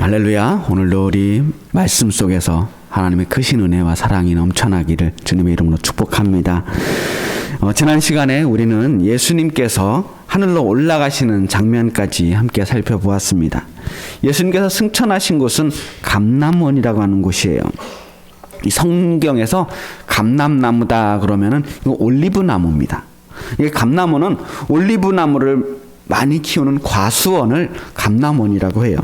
할렐루야. 오늘도 우리 말씀 속에서 하나님의 크신 은혜와 사랑이 넘쳐나기를 주님의 이름으로 축복합니다. 지난 시간에 우리는 예수님께서 하늘로 올라가시는 장면까지 함께 살펴보았습니다. 예수님께서 승천하신 곳은 감람원이라고 하는 곳이에요. 이 성경에서 감람나무다 그러면은 이거 올리브나무입니다. 이 감람원은 올리브나무를 많이 키우는 과수원을 감람원이라고 해요.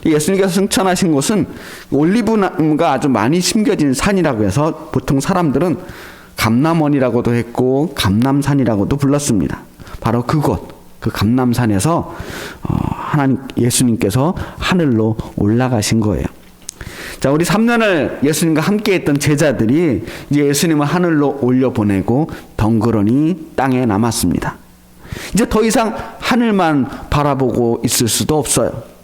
예수님께서 승천하신 곳은 올리브나무가 아주 많이 심겨진 산이라고 해서 보통 사람들은 감람원이라고도 했고 감람산이라고도 불렀습니다. 바로 그곳, 그 감람산에서 하나님 예수님께서 하늘로 올라가신 거예요. 자, 우리 3년을 예수님과 함께했던 제자들이 이제 예수님을 하늘로 올려보내고 덩그러니 땅에 남았습니다. 이제 더 이상 하늘만 바라보고 있을 수도 없어요.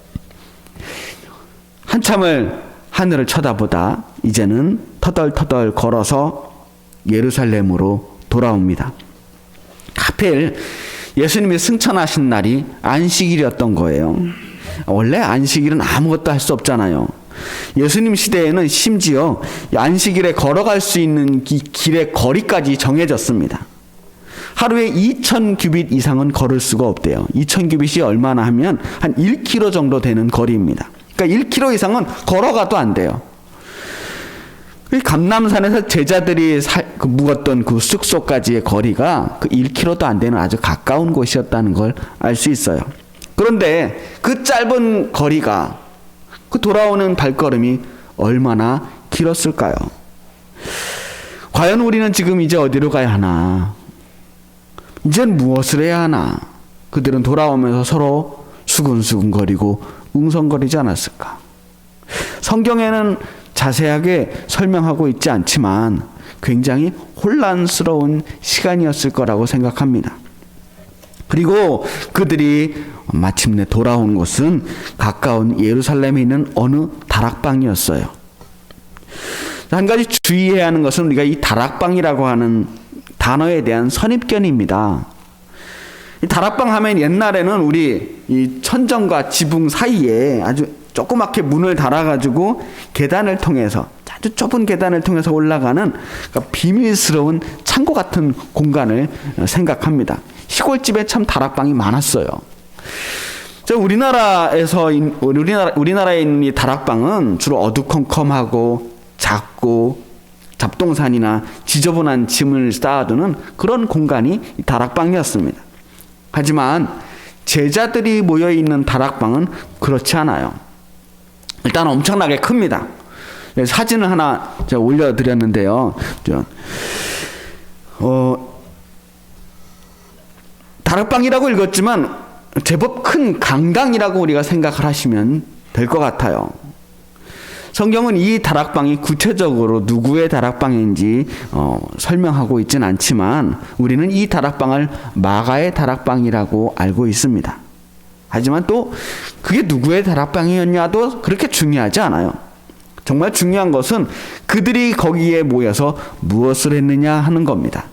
한참을 하늘을 쳐다보다 이제는 터덜터덜 걸어서 예루살렘으로 돌아옵니다. 하필 예수님이 승천하신 날이 안식일이었던 거예요. 원래 안식일은 아무것도 할 수 없잖아요. 예수님 시대에는 심지어 안식일에 걸어갈 수 있는 길의 거리까지 정해졌습니다. 하루에 2,000규빗 이상은 걸을 수가 없대요. 2,000규빗이 얼마나 하면 한 1km 정도 되는 거리입니다. 그러니까 1km 이상은 걸어가도 안 돼요. 감람산에서 제자들이 묵었던 그 숙소까지의 거리가 그 1km도 안 되는 아주 가까운 곳이었다는 걸 알 수 있어요. 그런데 그 짧은 거리가 그 돌아오는 발걸음이 얼마나 길었을까요? 과연 우리는 지금 이제 어디로 가야 하나? 이젠 무엇을 해야 하나? 그들은 돌아오면서 서로 수근수근거리고 웅성거리지 않았을까? 성경에는 자세하게 설명하고 있지 않지만 굉장히 혼란스러운 시간이었을 거라고 생각합니다. 그리고 그들이 마침내 돌아온 곳은 가까운 예루살렘에 있는 어느 다락방이었어요. 한 가지 주의해야 하는 것은 우리가 이 다락방이라고 하는 단어에 대한 선입견입니다. 이 다락방 하면 옛날에는 우리 이 천정과 지붕 사이에 아주 조그맣게 문을 달아가지고 계단을 통해서 아주 좁은 계단을 통해서 올라가는 그러니까 비밀스러운 창고 같은 공간을 생각합니다. 시골집에 참 다락방이 많았어요. 우리나라에 있는 이 다락방은 주로 어두컴컴하고 작고 잡동산이나 지저분한 짐을 쌓아두는 그런 공간이 다락방이었습니다. 하지만 제자들이 모여있는 다락방은 그렇지 않아요. 일단 엄청나게 큽니다. 사진을 하나 제가 올려드렸는데요. 다락방이라고 읽었지만 제법 큰 강당이라고 우리가 생각을 하시면 될 것 같아요. 성경은 이 다락방이 구체적으로 누구의 다락방인지 설명하고 있지는 않지만 우리는 이 다락방을 마가의 다락방이라고 알고 있습니다. 하지만 또 그게 누구의 다락방이었냐도 그렇게 중요하지 않아요. 정말 중요한 것은 그들이 거기에 모여서 무엇을 했느냐 하는 겁니다.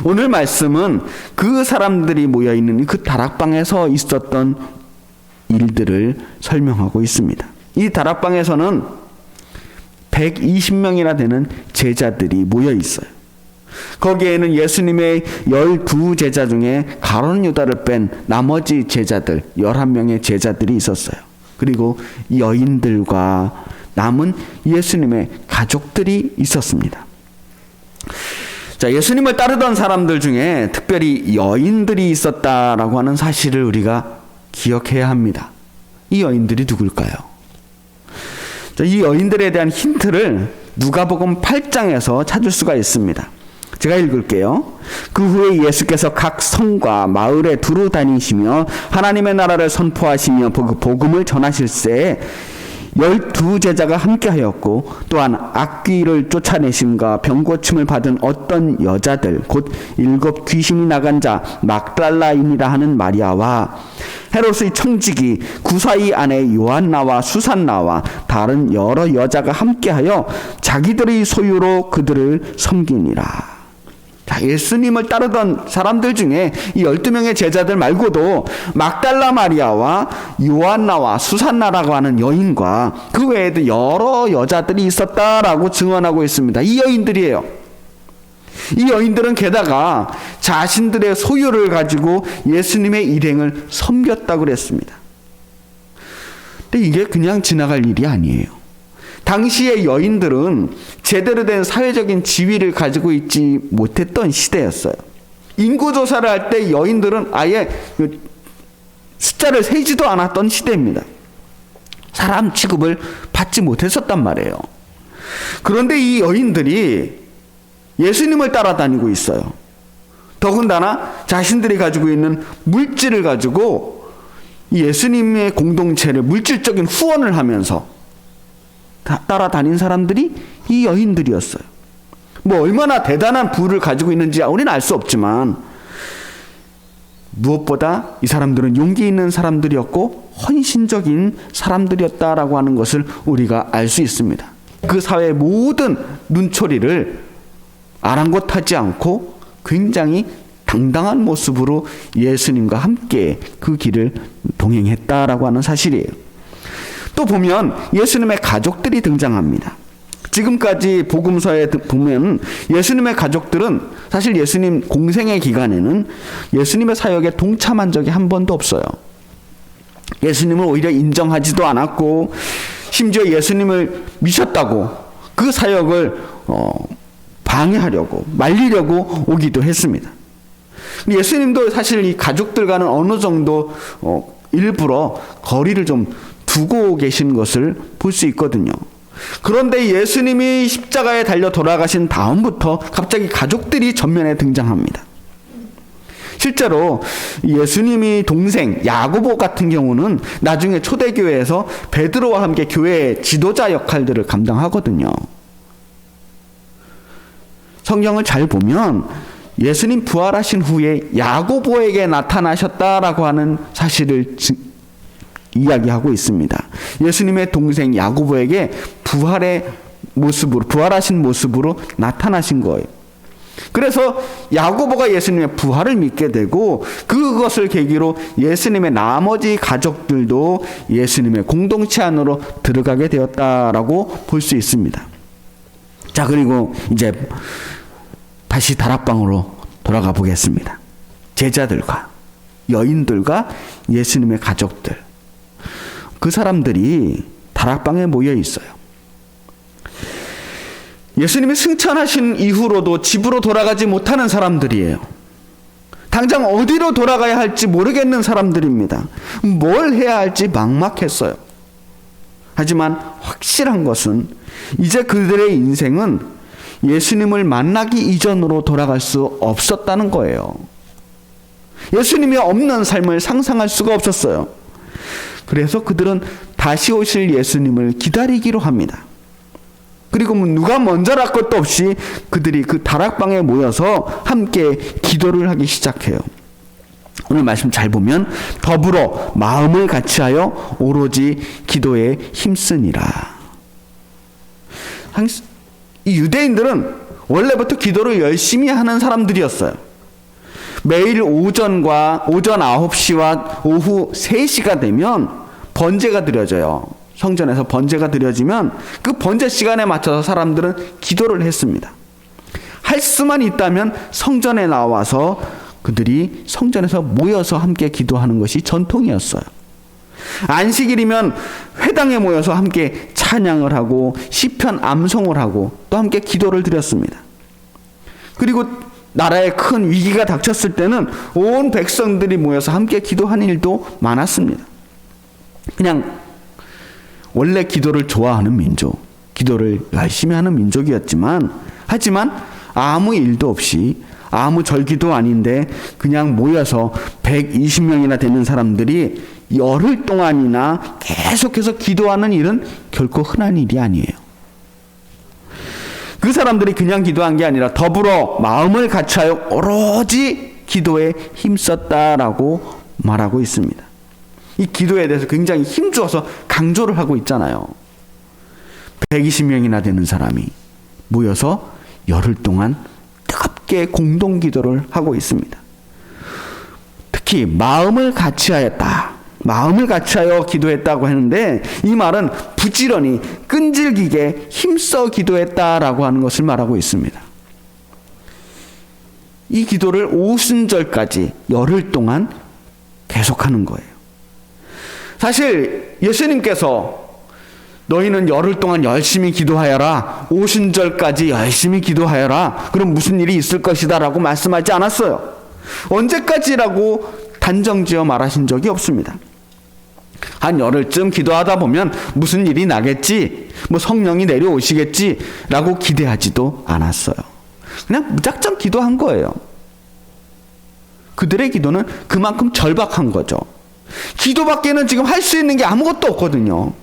오늘 말씀은 그 사람들이 모여있는 그 다락방에서 있었던 일들을 설명하고 있습니다. 이 다락방에서는 120명이나 되는 제자들이 모여 있어요. 거기에는 예수님의 12제자 중에 가룟 유다를 뺀 나머지 제자들 11명의 제자들이 있었어요. 그리고 여인들과 남은 예수님의 가족들이 있었습니다. 자, 예수님을 따르던 사람들 중에 특별히 여인들이 있었다라고 하는 사실을 우리가 기억해야 합니다. 이 여인들이 누굴까요? 이 여인들에 대한 힌트를 누가복음 8장에서 찾을 수가 있습니다. 제가 읽을게요. 그 후에 예수께서 각 성과 마을에 두루 다니시며 하나님의 나라를 선포하시며 복음을 전하실새 12제자가 함께하였고 또한 악귀를 쫓아내심과 병고침을 받은 어떤 여자들 곧 7 귀신이 나간 자 막달라인이라 하는 마리아와 헤롯의 청지기 구사의 아내 요한나와 수산나와 다른 여러 여자가 함께하여 자기들의 소유로 그들을 섬기니라. 자, 예수님을 따르던 사람들 중에 이 12명의 제자들 말고도 막달라 마리아와 요한나와 수산나라고 하는 여인과 그 외에도 여러 여자들이 있었다라고 증언하고 있습니다. 이 여인들이에요. 이 여인들은 게다가 자신들의 소유를 가지고 예수님의 일행을 섬겼다고 그랬습니다. 근데 이게 그냥 지나갈 일이 아니에요. 당시의 여인들은 제대로 된 사회적인 지위를 가지고 있지 못했던 시대였어요. 인구조사를 할 때 여인들은 아예 숫자를 세지도 않았던 시대입니다. 사람 취급을 받지 못했었단 말이에요. 그런데 이 여인들이 예수님을 따라다니고 있어요. 더군다나 자신들이 가지고 있는 물질을 가지고 예수님의 공동체를 물질적인 후원을 하면서 따라다닌 사람들이 이 여인들이었어요. 뭐 얼마나 대단한 부를 가지고 있는지 우리는 알 수 없지만 무엇보다 이 사람들은 용기 있는 사람들이었고 헌신적인 사람들이었다라고 하는 것을 우리가 알 수 있습니다. 그 사회의 모든 눈초리를 아랑곳하지 않고 굉장히 당당한 모습으로 예수님과 함께 그 길을 동행했다라고 하는 사실이에요. 또 보면 예수님의 가족들이 등장합니다. 지금까지 복음서에 보면 예수님의 가족들은 사실 예수님 공생의 기간에는 예수님의 사역에 동참한 적이 한 번도 없어요. 예수님을 오히려 인정하지도 않았고 심지어 예수님을 미셨다고 그 사역을 방해하려고 말리려고 오기도 했습니다. 예수님도 사실 이 가족들과는 어느 정도 일부러 거리를 좀 두고 계신 것을 볼 수 있거든요. 그런데 예수님이 십자가에 달려 돌아가신 다음부터 갑자기 가족들이 전면에 등장합니다. 실제로 예수님이 동생 야고보 같은 경우는 나중에 초대교회에서 베드로와 함께 교회의 지도자 역할들을 감당하거든요. 성경을 잘 보면 예수님 부활하신 후에 야고보에게 나타나셨다라고 하는 사실을 이야기하고 있습니다. 예수님의 동생 야고보에게 부활하신 모습으로 나타나신 거예요. 그래서 야고보가 예수님의 부활을 믿게 되고 그것을 계기로 예수님의 나머지 가족들도 예수님의 공동체 안으로 들어가게 되었다라고 볼 수 있습니다. 자, 그리고 이제 다시 다락방으로 돌아가 보겠습니다. 제자들과 여인들과 예수님의 가족들, 그 사람들이 다락방에 모여 있어요. 예수님이 승천하신 이후로도 집으로 돌아가지 못하는 사람들이에요. 당장 어디로 돌아가야 할지 모르겠는 사람들입니다. 뭘 해야 할지 막막했어요. 하지만 확실한 것은 이제 그들의 인생은 예수님을 만나기 이전으로 돌아갈 수 없었다는 거예요. 예수님이 없는 삶을 상상할 수가 없었어요. 그래서 그들은 다시 오실 예수님을 기다리기로 합니다. 그리고 누가 먼저랄 것도 없이 그들이 그 다락방에 모여서 함께 기도를 하기 시작해요. 오늘 말씀 잘 보면 더불어 마음을 같이하여 오로지 기도에 힘쓰니라. 이 유대인들은 원래부터 기도를 열심히 하는 사람들이었어요. 매일 오전 9시와 오후 3시가 되면 번제가 드려져요. 성전에서 번제가 드려지면 그 번제 시간에 맞춰서 사람들은 기도를 했습니다. 할 수만 있다면 성전에 나와서 그들이 성전에서 모여서 함께 기도하는 것이 전통이었어요. 안식일이면 회당에 모여서 함께 찬양을 하고 시편 암송을 하고 또 함께 기도를 드렸습니다. 그리고 나라에 큰 위기가 닥쳤을 때는 온 백성들이 모여서 함께 기도하는 일도 많았습니다. 그냥 원래 기도를 좋아하는 민족, 기도를 열심히 하는 민족이었지만 하지만 아무 일도 없이 아무 절기도 아닌데 그냥 모여서 120명이나 되는 사람들이 열흘 동안이나 계속해서 기도하는 일은 결코 흔한 일이 아니에요. 그 사람들이 그냥 기도한 게 아니라 더불어 마음을 같이하여 오로지 기도에 힘썼다라고 말하고 있습니다. 이 기도에 대해서 굉장히 힘주어서 강조를 하고 있잖아요. 120명이나 되는 사람이 모여서 열흘 동안 뜨겁게 공동 기도를 하고 있습니다. 특히 마음을 같이하였다. 마음을 같이하여 기도했다고 하는데 이 말은 부지런히 끈질기게 힘써 기도했다라고 하는 것을 말하고 있습니다. 이 기도를 오순절까지 열흘 동안 계속하는 거예요. 사실 예수님께서 너희는 열흘 동안 열심히 기도하여라, 오순절까지 열심히 기도하여라, 그럼 무슨 일이 있을 것이다 라고 말씀하지 않았어요. 언제까지라고 단정지어 말하신 적이 없습니다. 한 열흘쯤 기도하다 보면 무슨 일이 나겠지, 뭐 성령이 내려오시겠지 라고 기대하지도 않았어요. 그냥 무작정 기도한 거예요. 그들의 기도는 그만큼 절박한 거죠. 기도밖에는 지금 할 수 있는 게 아무것도 없거든요.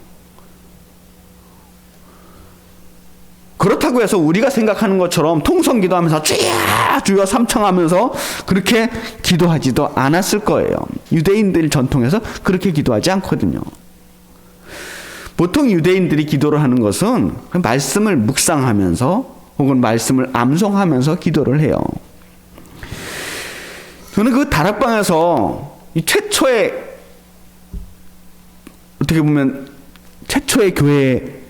그렇다고 해서 우리가 생각하는 것처럼 통성 기도하면서 주여 주여 삼청하면서 그렇게 기도하지도 않았을 거예요. 유대인들 전통에서 그렇게 기도하지 않거든요. 보통 유대인들이 기도를 하는 것은 말씀을 묵상하면서 혹은 말씀을 암송하면서 기도를 해요. 저는 그 다락방에서 이 최초의, 어떻게 보면 최초의 교회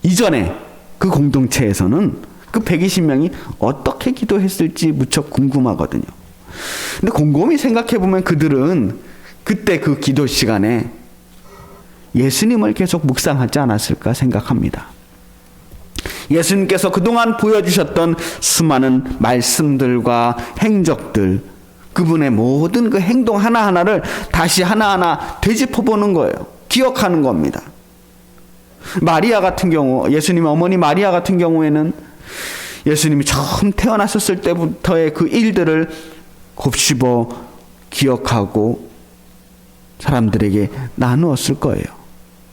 이전에 그 공동체에서는 그 120명이 어떻게 기도했을지 무척 궁금하거든요. 근데 곰곰이 생각해 보면 그들은 그때 그 기도 시간에 예수님을 계속 묵상하지 않았을까 생각합니다. 예수님께서 그동안 보여주셨던 수많은 말씀들과 행적들, 그분의 모든 그 행동 하나하나를 다시 하나하나 되짚어보는 거예요. 기억하는 겁니다. 마리아 같은 경우, 예수님의 어머니 마리아 같은 경우에는 예수님이 처음 태어났었을 때부터의 그 일들을 곱씹어 기억하고 사람들에게 나누었을 거예요.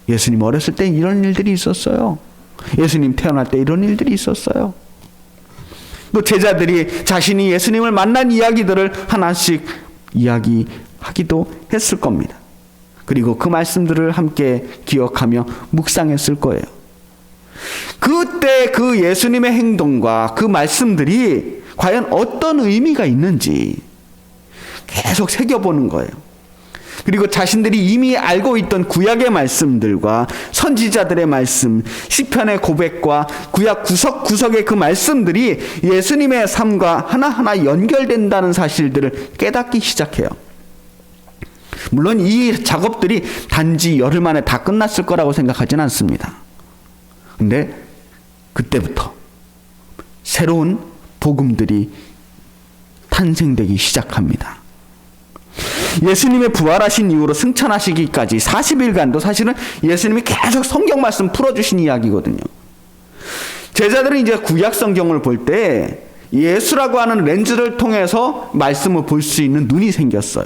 예수님 어렸을 때 이런 일들이 있었어요. 예수님 태어날 때 이런 일들이 있었어요. 또 제자들이 자신이 예수님을 만난 이야기들을 하나씩 이야기하기도 했을 겁니다. 그리고 그 말씀들을 함께 기억하며 묵상했을 거예요. 그때 그 예수님의 행동과 그 말씀들이 과연 어떤 의미가 있는지 계속 새겨보는 거예요. 그리고 자신들이 이미 알고 있던 구약의 말씀들과 선지자들의 말씀, 시편의 고백과 구약 구석구석의 그 말씀들이 예수님의 삶과 하나하나 연결된다는 사실들을 깨닫기 시작해요. 물론 이 작업들이 단지 열흘 만에 다 끝났을 거라고 생각하지는 않습니다. 근데 그때부터 새로운 복음들이 탄생되기 시작합니다. 예수님의 부활하신 이후로 승천하시기까지 40일간도 사실은 예수님이 계속 성경 말씀 풀어주신 이야기거든요. 제자들은 이제 구약 성경을 볼 때 예수라고 하는 렌즈를 통해서 말씀을 볼 수 있는 눈이 생겼어요.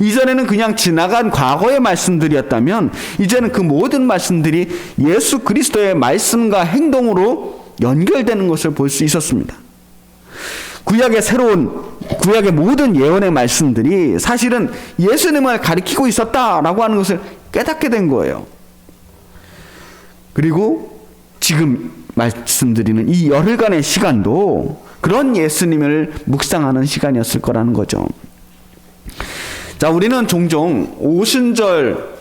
이전에는 그냥 지나간 과거의 말씀들이었다면 이제는 그 모든 말씀들이 예수 그리스도의 말씀과 행동으로 연결되는 것을 볼 수 있었습니다. 구약의 모든 예언의 말씀들이 사실은 예수님을 가리키고 있었다라고 하는 것을 깨닫게 된 거예요. 그리고 지금 말씀드리는 이 열흘간의 시간도 그런 예수님을 묵상하는 시간이었을 거라는 거죠. 자, 우리는 종종 오순절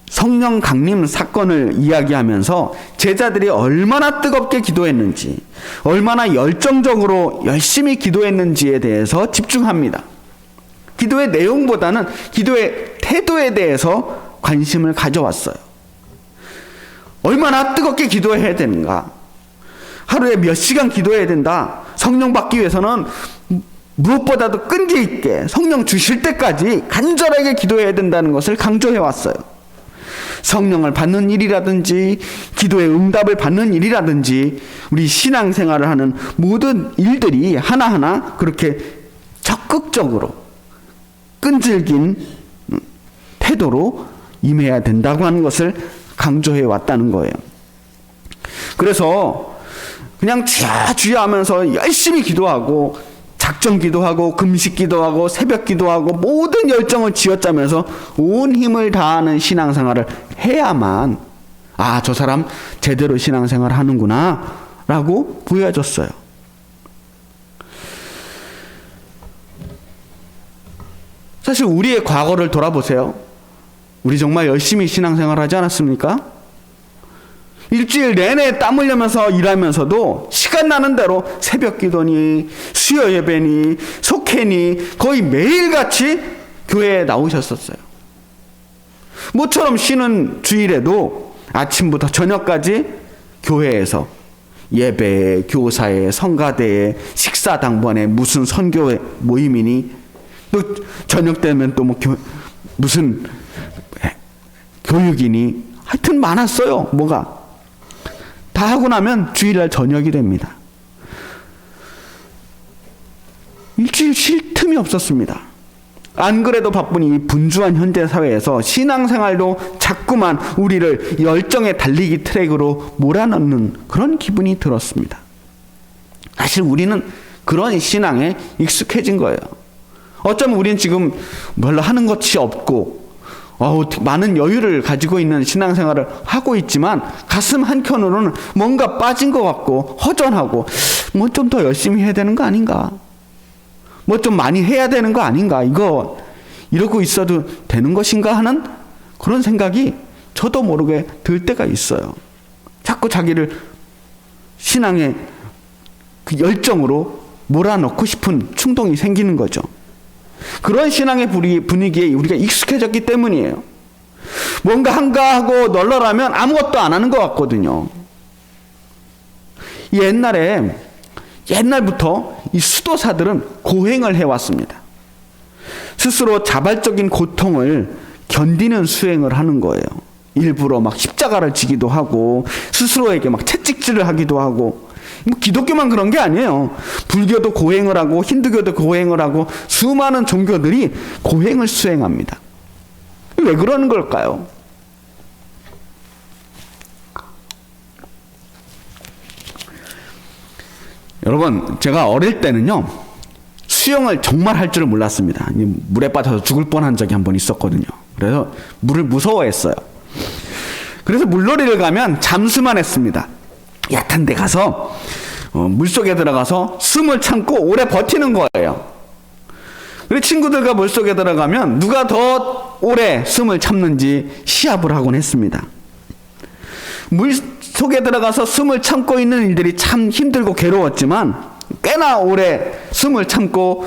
성령 강림 사건을 이야기하면서 제자들이 얼마나 뜨겁게 기도했는지, 얼마나 열정적으로 열심히 기도했는지에 대해서 집중합니다. 기도의 내용보다는 기도의 태도에 대해서 관심을 가져왔어요. 얼마나 뜨겁게 기도해야 되는가? 하루에 몇 시간 기도해야 된다. 성령 받기 위해서는 무엇보다도 끈기 있게 성령 주실 때까지 간절하게 기도해야 된다는 것을 강조해 왔어요. 성령을 받는 일이라든지 기도의 응답을 받는 일이라든지 우리 신앙생활을 하는 모든 일들이 하나하나 그렇게 적극적으로 끈질긴 태도로 임해야 된다고 하는 것을 강조해 왔다는 거예요. 그래서 그냥 주여 하면서 열심히 기도하고 작정 기도하고 금식 기도하고 새벽 기도하고 모든 열정을 쥐어짜면서 온 힘을 다하는 신앙생활을 해야만 저 사람 제대로 신앙생활 하는구나 라고 보여줬어요. 사실 우리의 과거를 돌아보세요. 우리 정말 열심히 신앙생활 하지 않았습니까? 일주일 내내 땀 흘리면서 일하면서도 시간 나는 대로 새벽 기도니 수요 예배니 속회니 거의 매일같이 교회에 나오셨었어요. 모처럼 쉬는 주일에도 아침부터 저녁까지 교회에서 예배에, 교사에, 성가대에, 식사당번에, 무슨 선교 모임이니 또 저녁 되면 또 뭐 무슨 교육이니 하여튼 많았어요. 뭐가 다 하고 나면 주일날 저녁이 됩니다. 일주일 쉴 틈이 없었습니다. 안 그래도 바쁜 이 분주한 현대 사회에서 신앙생활도 자꾸만 우리를 열정의 달리기 트랙으로 몰아넣는 그런 기분이 들었습니다. 사실 우리는 그런 신앙에 익숙해진 거예요. 어쩌면 우리는 지금 별로 하는 것이 없고 많은 여유를 가지고 있는 신앙생활을 하고 있지만 가슴 한켠으로는 뭔가 빠진 것 같고 허전하고 뭐 좀 더 열심히 해야 되는 거 아닌가, 뭐 좀 많이 해야 되는 거 아닌가, 이러고 있어도 되는 것인가 하는 그런 생각이 저도 모르게 들 때가 있어요. 자꾸 자기를 신앙의 그 열정으로 몰아넣고 싶은 충동이 생기는 거죠. 그런 신앙의 분위기에 우리가 익숙해졌기 때문이에요. 뭔가 한가 하고 널널하면 아무것도 안 하는 것 같거든요. 옛날부터 이 수도사들은 고행을 해왔습니다. 스스로 자발적인 고통을 견디는 수행을 하는 거예요. 일부러 막 십자가를 지기도 하고 스스로에게 막 채찍질을 하기도 하고, 뭐 기독교만 그런 게 아니에요. 불교도 고행을 하고 힌두교도 고행을 하고 수많은 종교들이 고행을 수행합니다. 왜 그러는 걸까요? 여러분, 제가 어릴 때는요 수영을 정말 할 줄을 몰랐습니다. 물에 빠져서 죽을 뻔한 적이 한 번 있었거든요. 그래서 물을 무서워했어요. 그래서 물놀이를 가면 잠수만 했습니다. 얕은 데 가서 물속에 들어가서 숨을 참고 오래 버티는 거예요. 그리고 친구들과 물속에 들어가면 누가 더 오래 숨을 참는지 시합을 하곤 했습니다. 물속에 들어가서 숨을 참고 있는 일들이 참 힘들고 괴로웠지만 꽤나 오래 숨을 참고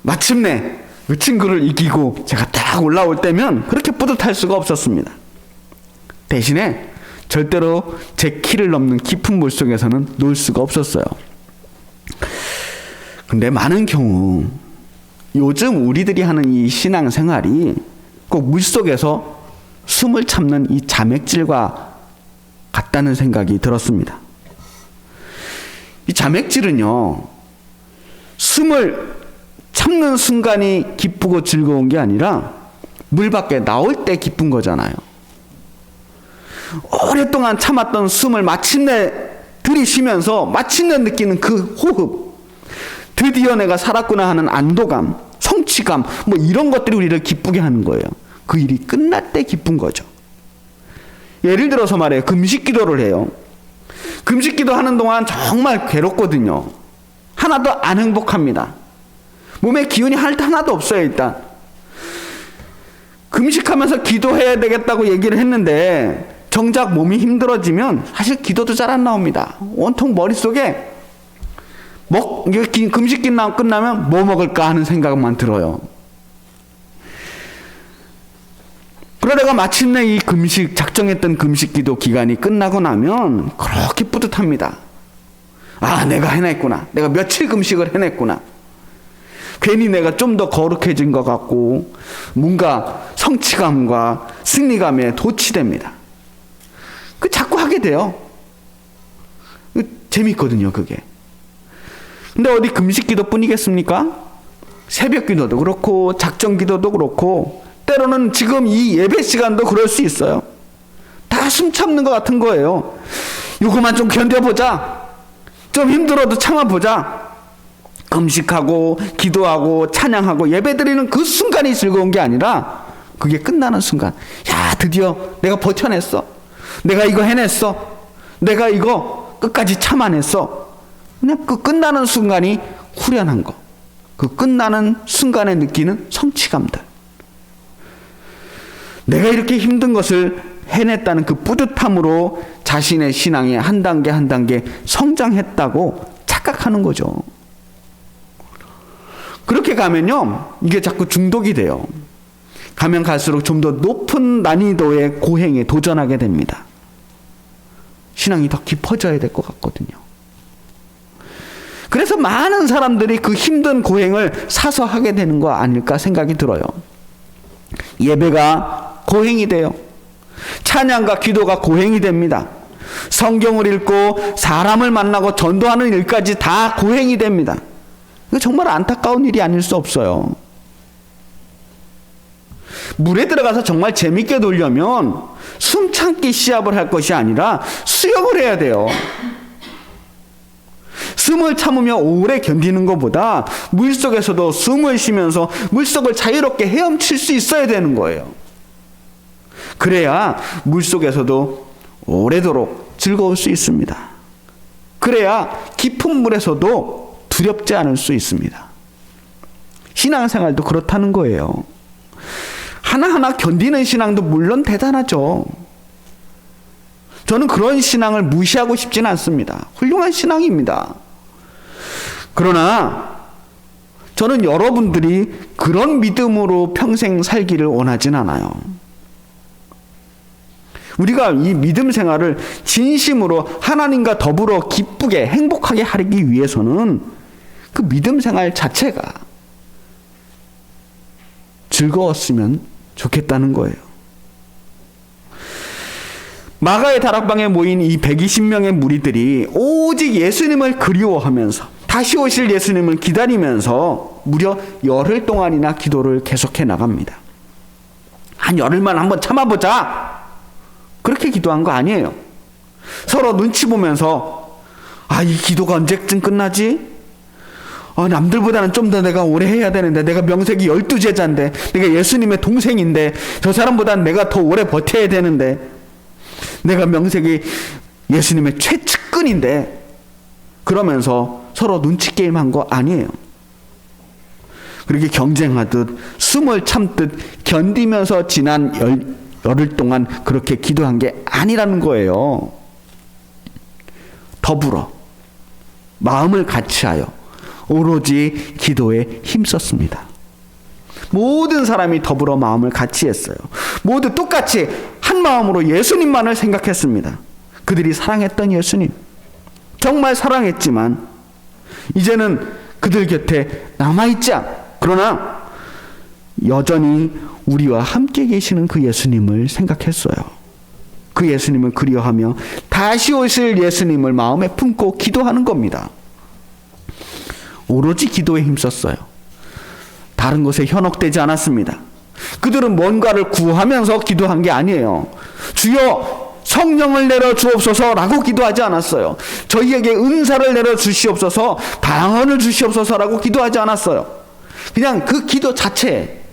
마침내 그 친구를 이기고 제가 딱 올라올 때면 그렇게 뿌듯할 수가 없었습니다. 대신에 절대로 제 키를 넘는 깊은 물속에서는 놀 수가 없었어요. 근데 많은 경우 요즘 우리들이 하는 이 신앙생활이 꼭 물속에서 숨을 참는 이 자맥질과 같다는 생각이 들었습니다. 이 자맥질은요, 숨을 참는 순간이 기쁘고 즐거운 게 아니라 물 밖에 나올 때 기쁜 거잖아요. 오랫동안 참았던 숨을 마침내 들이쉬면서 마침내 느끼는 그 호흡, 드디어 내가 살았구나 하는 안도감, 성취감, 뭐 이런 것들이 우리를 기쁘게 하는 거예요. 그 일이 끝날 때 기쁜 거죠. 예를 들어서 말이에요, 금식 기도를 해요. 금식 기도 하는 동안 정말 괴롭거든요. 하나도 안 행복합니다. 몸에 기운이 하나도 없어요. 일단 금식하면서 기도해야 되겠다고 얘기를 했는데 정작 몸이 힘들어지면 사실 기도도 잘 안 나옵니다. 온통 머릿속에 금식 기도 끝나면 뭐 먹을까 하는 생각만 들어요. 그러다가 마침내 이 작정했던 금식 기도 기간이 끝나고 나면 그렇게 뿌듯합니다. 아, 내가 해냈구나. 내가 며칠 금식을 해냈구나. 괜히 내가 좀 더 거룩해진 것 같고 뭔가 성취감과 승리감에 도취됩니다. 자꾸 하게 돼요. 재밌거든요, 그게. 근데 어디 금식 기도뿐이겠습니까? 새벽 기도도 그렇고 작정 기도도 그렇고 때로는 지금 이 예배 시간도 그럴 수 있어요. 다 숨 참는 것 같은 거예요. 요거만 좀 견뎌보자. 좀 힘들어도 참아보자. 금식하고 기도하고 찬양하고 예배드리는 그 순간이 즐거운 게 아니라 그게 끝나는 순간, 야, 드디어 내가 버텨냈어. 내가 이거 해냈어. 내가 이거 끝까지 참아냈어. 그냥 그 끝나는 순간이 후련한 거. 그 끝나는 순간에 느끼는 성취감들. 내가 이렇게 힘든 것을 해냈다는 그 뿌듯함으로 자신의 신앙이 한 단계 한 단계 성장했다고 착각하는 거죠. 그렇게 가면요, 이게 자꾸 중독이 돼요. 가면 갈수록 좀 더 높은 난이도의 고행에 도전하게 됩니다. 신앙이 더 깊어져야 될 것 같거든요. 그래서 많은 사람들이 그 힘든 고행을 사서 하게 되는 거 아닐까 생각이 들어요. 예배가 고행이 돼요. 찬양과 기도가 고행이 됩니다. 성경을 읽고 사람을 만나고 전도하는 일까지 다 고행이 됩니다. 이거 정말 안타까운 일이 아닐 수 없어요. 물에 들어가서 정말 재밌게 놀려면 숨참기 시합을 할 것이 아니라 수영을 해야 돼요. 숨을 참으며 오래 견디는 것보다 물속에서도 숨을 쉬면서 물속을 자유롭게 헤엄칠 수 있어야 되는 거예요. 그래야 물속에서도 오래도록 즐거울 수 있습니다. 그래야 깊은 물에서도 두렵지 않을 수 있습니다. 신앙생활도 그렇다는 거예요. 하나하나 견디는 신앙도 물론 대단하죠. 저는 그런 신앙을 무시하고 싶지는 않습니다. 훌륭한 신앙입니다. 그러나 저는 여러분들이 그런 믿음으로 평생 살기를 원하진 않아요. 우리가 이 믿음 생활을 진심으로 하나님과 더불어 기쁘게 행복하게 하기 위해서는 그 믿음 생활 자체가 즐거웠으면 좋겠다는 거예요. 마가의 다락방에 모인 이 120명의 무리들이 오직 예수님을 그리워하면서 다시 오실 예수님을 기다리면서 무려 열흘 동안이나 기도를 계속해 나갑니다. 한 열흘만 한번 참아보자, 그렇게 기도한 거 아니에요. 서로 눈치 보면서 이 기도가 언제쯤 끝나지? 남들보다는 좀 더 내가 오래 해야 되는데, 내가 명색이 12제자인데, 내가 예수님의 동생인데, 저 사람보다는 내가 더 오래 버텨야 되는데, 내가 명색이 예수님의 최측근인데, 그러면서 서로 눈치 게임한 거 아니에요. 그렇게 경쟁하듯 숨을 참듯 견디면서 지난 열흘 동안 그렇게 기도한 게 아니라는 거예요. 더불어 마음을 같이하여 오로지 기도에 힘썼습니다. 모든 사람이 더불어 마음을 같이 했어요. 모두 똑같이 한 마음으로 예수님만을 생각했습니다. 그들이 사랑했던 예수님, 정말 사랑했지만 이제는 그들 곁에 남아있지 그러나 여전히 우리와 함께 계시는 그 예수님을 생각했어요. 그 예수님을 그리워하며 다시 오실 예수님을 마음에 품고 기도하는 겁니다. 오로지 기도에 힘썼어요. 다른 것에 현혹되지 않았습니다. 그들은 뭔가를 구하면서 기도한 게 아니에요. 주여 성령을 내려 주옵소서라고 기도하지 않았어요. 저희에게 은사를 내려 주시옵소서, 방언을 주시옵소서라고 기도하지 않았어요. 그냥 그 기도 자체에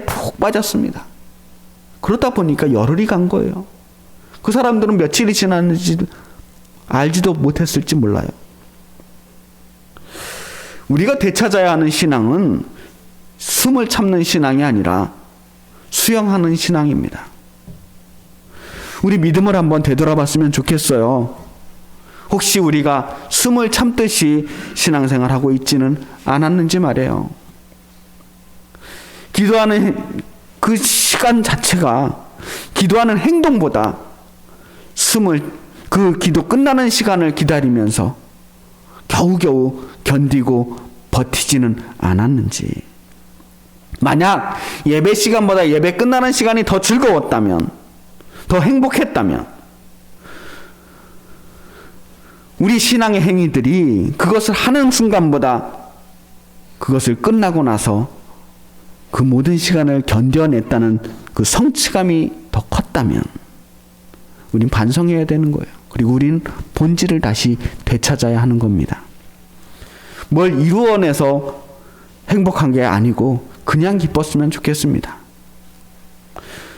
푹 빠졌습니다. 그러다 보니까 열흘이 간 거예요. 그 사람들은 며칠이 지났는지 알지도 못했을지 몰라요. 우리가 되찾아야 하는 신앙은 숨을 참는 신앙이 아니라 수영하는 신앙입니다. 우리 믿음을 한번 되돌아봤으면 좋겠어요. 혹시 우리가 숨을 참듯이 신앙생활하고 있지는 않았는지 말이에요. 기도하는 그 시간 자체가 기도하는 행동보다 그 기도 끝나는 시간을 기다리면서 겨우겨우 견디고 버티지는 않았는지. 만약 예배 시간보다 예배 끝나는 시간이 더 즐거웠다면, 더 행복했다면 우리 신앙의 행위들이 그것을 하는 순간보다 그것을 끝나고 나서 그 모든 시간을 견뎌냈다는 그 성취감이 더 컸다면 우린 반성해야 되는 거예요. 그리고 우리는 본질을 다시 되찾아야 하는 겁니다. 뭘 이루어내서 행복한 게 아니고 그냥 기뻤으면 좋겠습니다.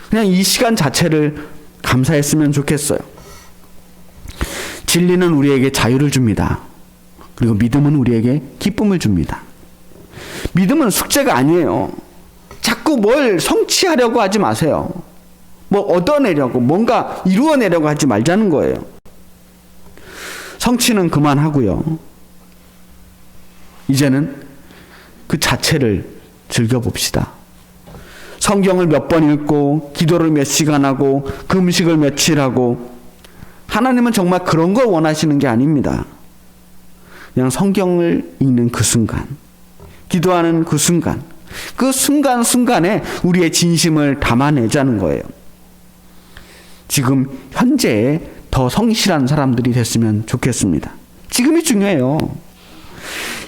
그냥 이 시간 자체를 감사했으면 좋겠어요. 진리는 우리에게 자유를 줍니다. 그리고 믿음은 우리에게 기쁨을 줍니다. 믿음은 숙제가 아니에요. 자꾸 뭘 성취하려고 하지 마세요. 뭐 얻어내려고, 뭔가 이루어내려고 하지 말자는 거예요. 성취는 그만하고요. 이제는 그 자체를 즐겨봅시다. 성경을 몇 번 읽고, 기도를 몇 시간 하고, 금식을 며칠 하고, 하나님은 정말 그런 걸 원하시는 게 아닙니다. 그냥 성경을 읽는 그 순간, 기도하는 그 순간, 그 순간순간에 우리의 진심을 담아내자는 거예요. 지금 현재에 더 성실한 사람들이 됐으면 좋겠습니다. 지금이 중요해요.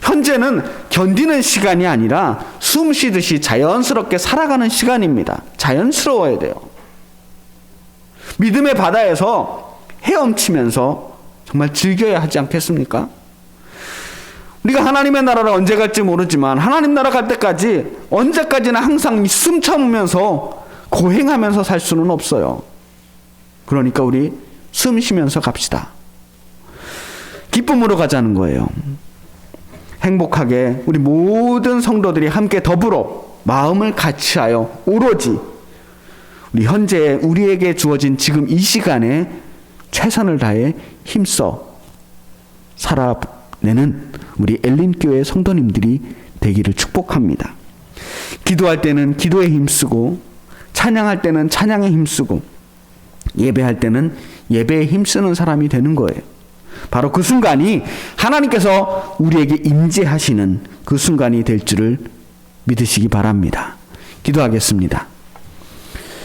현재는 견디는 시간이 아니라 숨 쉬듯이 자연스럽게 살아가는 시간입니다. 자연스러워야 돼요. 믿음의 바다에서 헤엄치면서 정말 즐겨야 하지 않겠습니까? 우리가 하나님의 나라를 언제 갈지 모르지만 하나님 나라 갈 때까지 언제까지나 항상 숨 참으면서 고행하면서 살 수는 없어요. 그러니까 우리 숨 쉬면서 갑시다. 기쁨으로 가자는 거예요. 행복하게 우리 모든 성도들이 함께 더불어 마음을 같이하여 오로지 우리 현재 우리에게 주어진 지금 이 시간에 최선을 다해 힘써 살아내는 우리 엘린교회 성도님들이 되기를 축복합니다. 기도할 때는 기도에 힘쓰고, 찬양할 때는 찬양에 힘쓰고, 예배할 때는 예배에 힘쓰는 사람이 되는 거예요. 바로 그 순간이 하나님께서 우리에게 임재하시는 그 순간이 될 줄을 믿으시기 바랍니다. 기도하겠습니다.